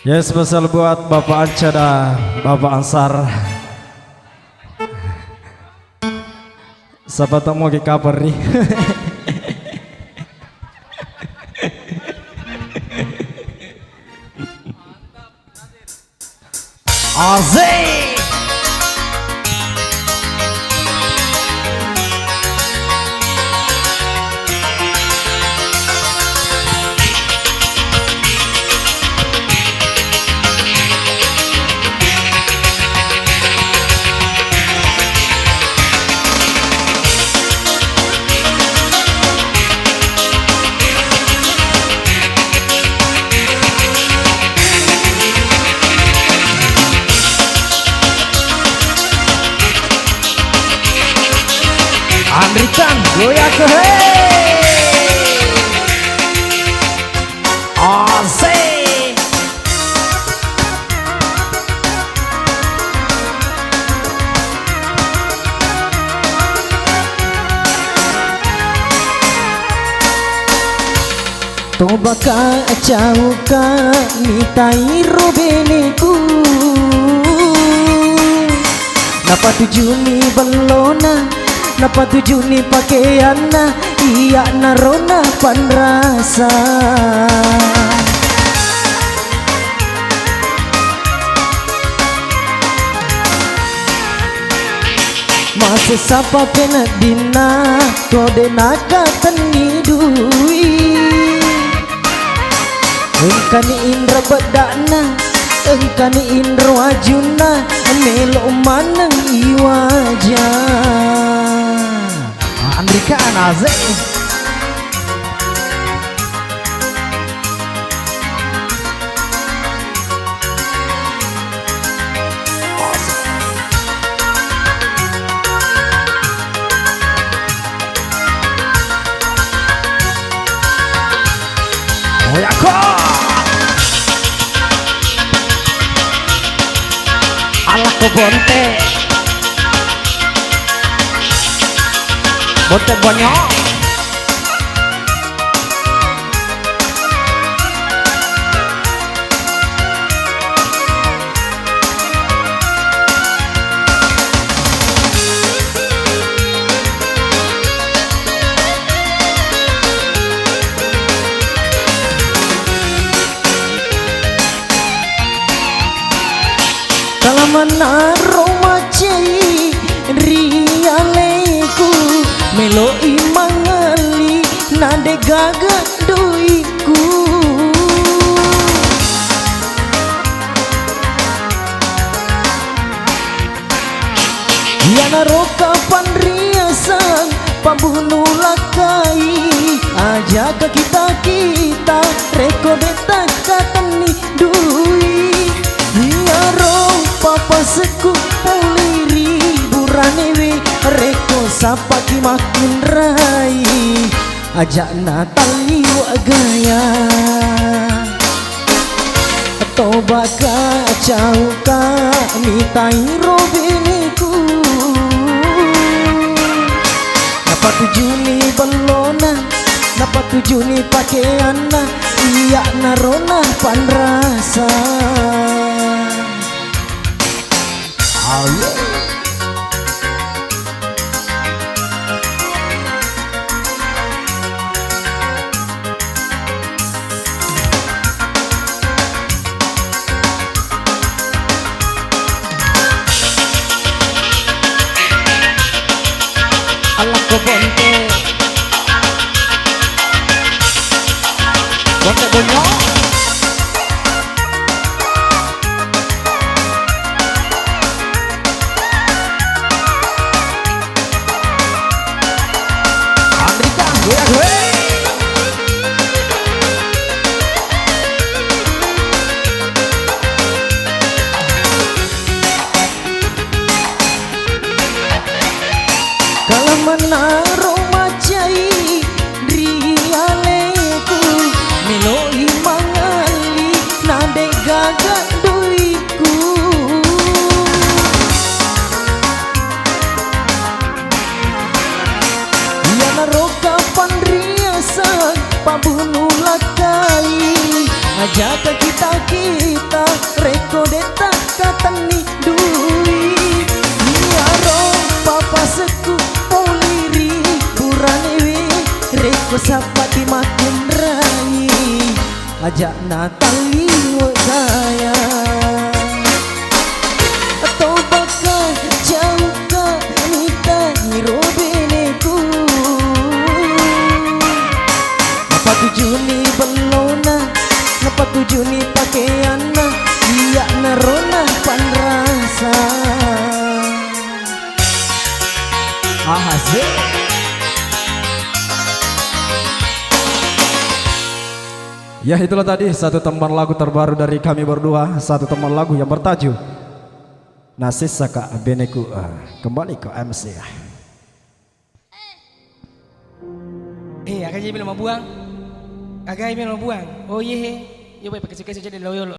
Ya spesial buat Bapak Anca dan Bapak Ansar. Siapa tahu mau ke kabar nih. Asik. Amerikan goyang ke asik. Tobaka acauka mitai robeniku napa tujuni belona napa tujuni pakaianna iya narona panrasa masih sapa pena dina kode naka tenidui engkani indra bedana engkani indra wajuna melo maneng iwaja Amerika Azek. Oyako ala ko bonte banyak. Kalamana romacei rialeku melo imangali nade gaga doiku yana roka panriasan pambunuh lakai aja ke kita rekodeta katani dui iya ro papa seku poliri buranewe reko sapaki makin rai ajak natali gaya tobaka cauka mitai robeniku napa tujuni belona napa tujuni pakaianna iya narona panrasa oh yeah. Ala ko bonte banyak. Amerika goyang kalamana romacai rialeku melo imangali nade gaga doiku yana roka panriasan pambunuh lakai ajak kita kita reko deta katani duit Niaro papa seku poliri buranewe reko sapati makin rai ajak Natali wo saya atau bakal jauh ke nita ngirobeneku apa tujuni belona apa tujuni pakaiana iya narona panrasa Asik. Ya itulah tadi satu teman lagu terbaru dari kami berdua, satu teman lagu yang bertajuk Nasis Saka Beneku. Kembali ke MC ya. Agak jadi belum mau buang. Agak belum mau buang. Oh iya, yo baik pakai jadi loyo.